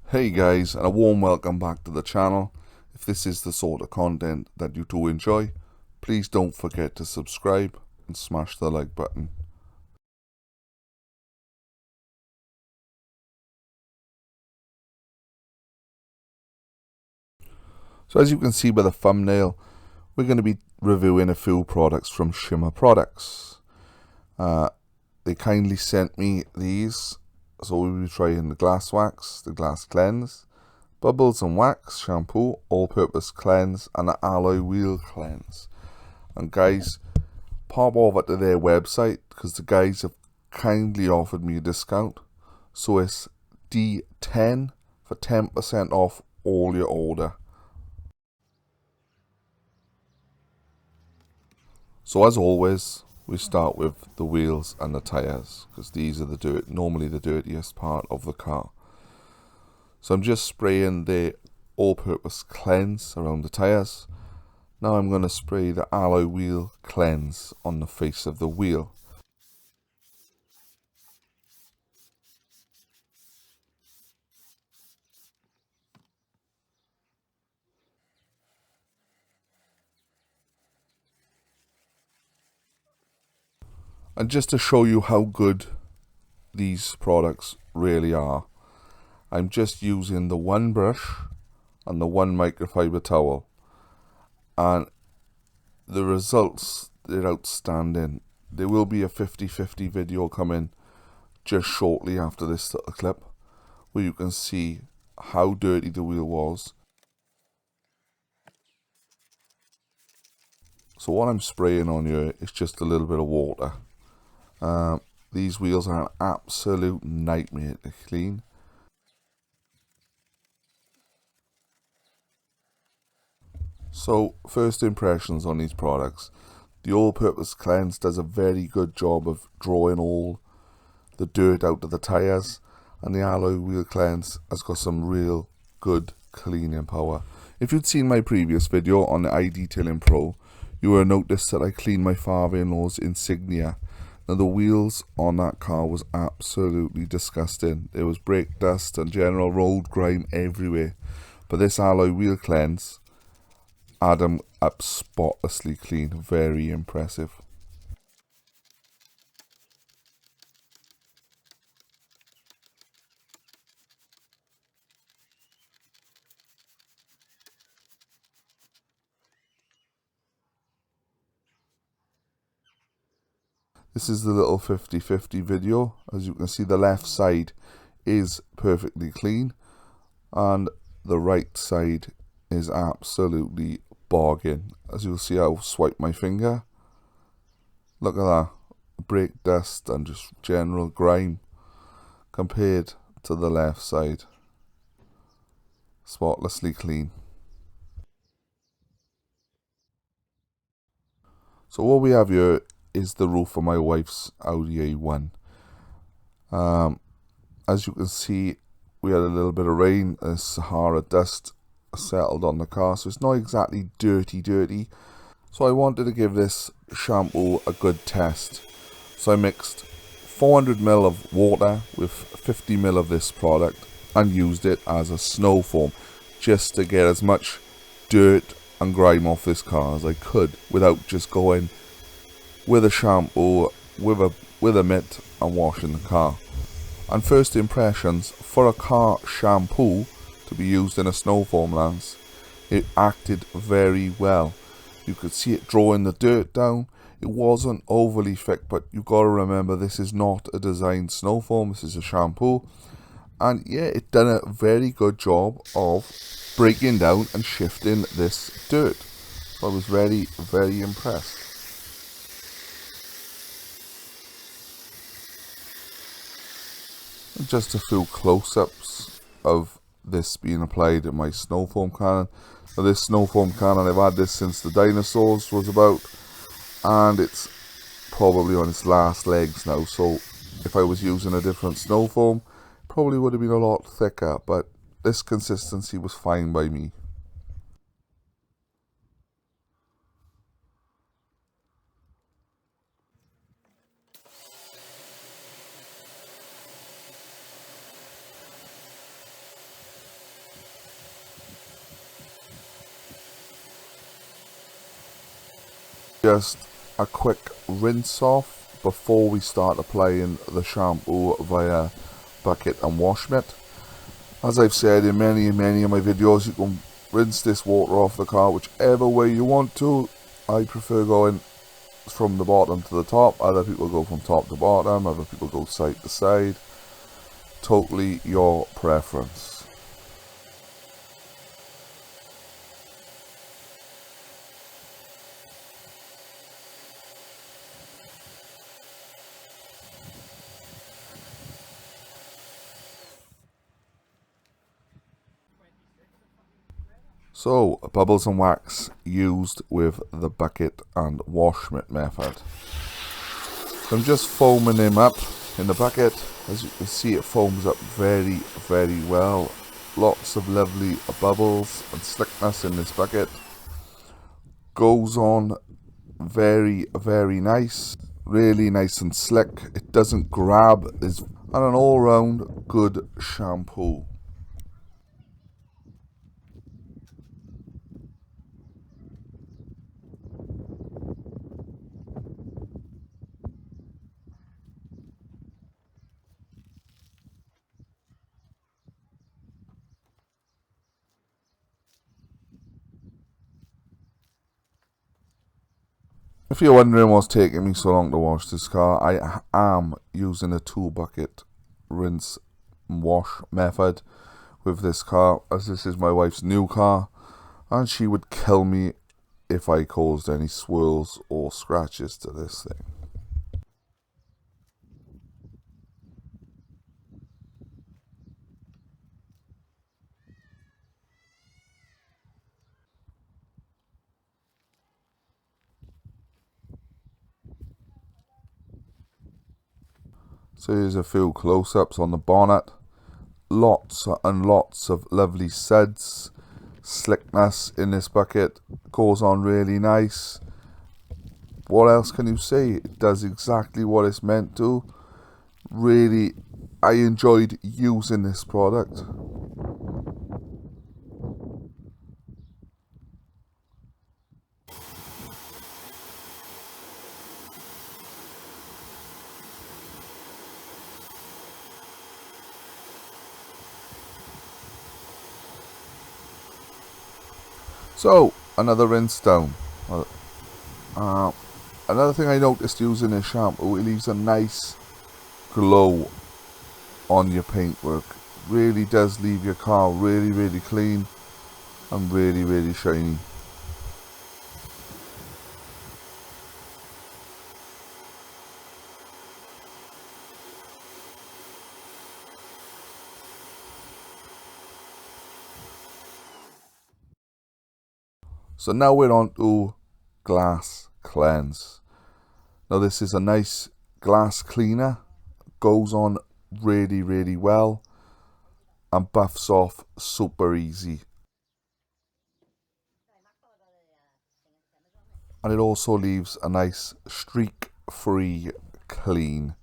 Hey guys, and a warm welcome back to the channel. If this is the sort of content that you do enjoy, please don't forget to subscribe and smash the like button. So as you can see by the thumbnail, we're going to be reviewing a few products from Shimmer Products. They kindly sent me these, so we'll be trying the glass wax, the glass cleanse, bubbles and wax shampoo, all-purpose cleanse, and the alloy wheel cleanse. And guys, pop over to their website because the guys have kindly offered me a discount. So it's D10 for 10% off all your order. So as always, we start with the wheels and the tires because these are normally the dirtiest part of the car. So I'm just spraying the all-purpose cleanse around the tires. Now I'm going to spray the alloy wheel cleanse on the face of the wheel. And just to show you how good these products really are, I'm just using the one brush and the one microfiber towel, and the results, they're outstanding. There will be a 50-50 video coming just shortly after this little clip where you can see how dirty the wheel was. So what I'm spraying on here is just a little bit of water. These wheels are an absolute nightmare to clean. So first impressions on these products. The all-purpose cleanse does a very good job of drawing all the dirt out of the tyres, and the alloy wheel cleanse has got some real good cleaning power. If you'd seen my previous video on the iDetailing Pro, you would have noticed that I cleaned my father-in-law's Insignia. Now the wheels on that car was absolutely disgusting. There was brake dust and general road grime everywhere. But this alloy wheel cleanse had them up spotlessly clean. Very impressive. This is the little 50-50 video. As you can see, the left side is perfectly clean and the right side is absolutely bogging. As you'll see, I'll swipe my finger. Look at that. Brake dust and just general grime compared to the left side. Spotlessly clean. So what we have here is the roof of my wife's Audi A1. As you can see, we had a little bit of rain and Sahara dust settled on the car, so it's not exactly dirty. So I wanted to give this shampoo a good test. So I mixed 400 ml of water with 50 ml of this product and used it as a snow foam just to get as much dirt and grime off this car as I could without just going with a shampoo with a mitt and washing the car. And first impressions, for a car shampoo to be used in a snow foam lance, it acted very well. You could see it drawing the dirt down. It wasn't overly thick, but you've got to remember this is not a designed snow foam, this is a shampoo. And yeah, it done a very good job of breaking down and shifting this dirt. So I was very impressed. And just a few close-ups of this being applied in my snow foam cannon. Now this snow foam cannon, I've had this since the dinosaurs was about, and it's probably on its last legs now. So if I was using a different snow foam, probably would have been a lot thicker, but this consistency was fine by me. just a quick rinse off before we start applying the shampoo via bucket and wash mitt. As I've said in many of my videos, you can rinse this water off the car whichever way you want to. I prefer going from the bottom to the top. Other people go from top to bottom, other people go side to side. Totally your preference. So, bubbles and wax used with the bucket and wash mitt method. So I'm just foaming him up in the bucket. As you can see, it foams up very, very well. Lots of lovely bubbles and slickness in this bucket. Goes on very, very nice. Really nice and slick. It doesn't grab. And an all-round good shampoo. If you're wondering what's taking me so long to wash this car, I am using a 2-bucket rinse and wash method with this car, as this is my wife's new car, and she would kill me if I caused any swirls or scratches to this thing. So here's a few close-ups on the bonnet. Lots and lots of lovely suds. Slickness in this bucket. Goes on really nice. What else can you say? It does exactly what it's meant to. Really, I enjoyed using this product. So, another rinse down. Another thing I noticed using this shampoo, it leaves a nice glow on your paintwork. Really does leave your car really, really clean and really, really shiny. So now we're on to glass cleanse. Now this is a nice glass cleaner, goes on really, really well and buffs off super easy. And it also leaves a nice streak free clean.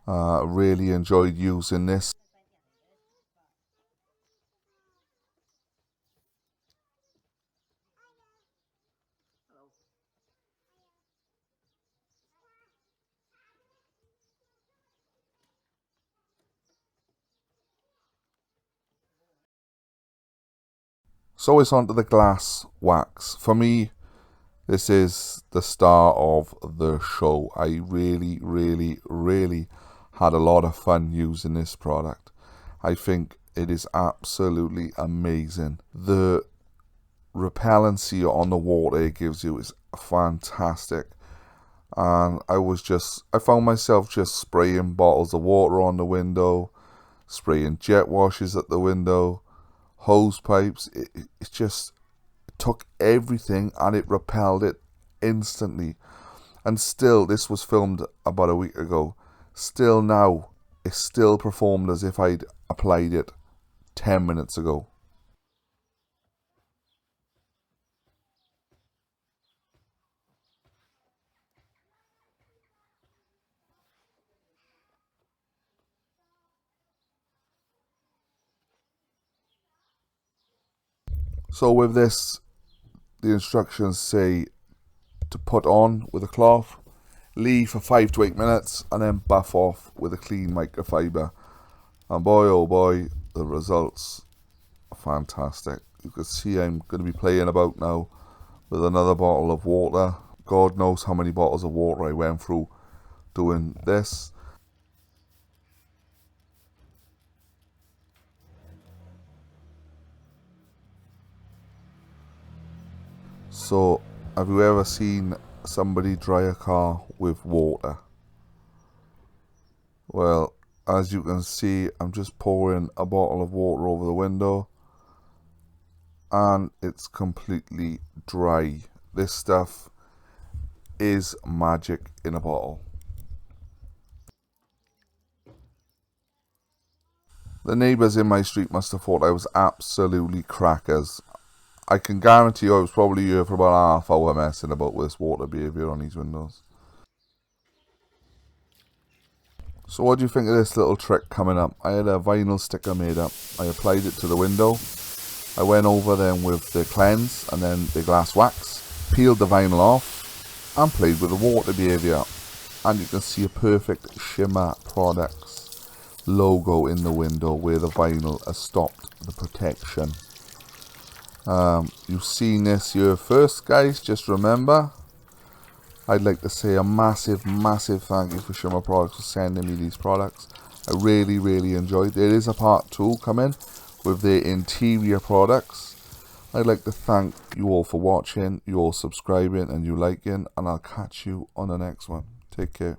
Really enjoyed using this. So it's onto the glass wax. For me, this is the star of the show. I really, really, really had a lot of fun using this product. I think it is absolutely amazing. The repellency on the water it gives you is fantastic. And I found myself just spraying bottles of water on the window, spraying jet washes at the window, hose pipes. It just took everything and it repelled it instantly. And still, this was filmed about a week ago. Still now, it still performed as if I'd applied it 10 minutes ago. So with this, the instructions say to put on with a cloth, leave for 5 to 8 minutes, and then buff off with a clean microfiber. And boy oh boy, the results are fantastic. You can see I'm going to be playing about now with another bottle of water. God knows how many bottles of water I went through doing this. So, have you ever seen somebody dry a car with water? Well, as you can see, I'm just pouring a bottle of water over the window and it's completely dry. This stuff is magic in a bottle. The neighbours in my street must have thought I was absolutely crackers. I can guarantee you I was probably here for about a half hour messing about with this water behaviour on these windows. So what do you think of this little trick coming up? I had a vinyl sticker made up. I applied it to the window. I went over them with the cleanse and then the glass wax, peeled the vinyl off and played with the water behaviour. And you can see a perfect Shimmer Products logo in the window where the vinyl has stopped the protection. You've seen this here first, guys. Just remember, I'd like to say a massive thank you for Shimmer Products for sending me these products. I really enjoyed it. There is a part 2 coming with their interior products. I'd like to thank you all for watching, you all subscribing and you liking, and I'll catch you on the next one. Take care.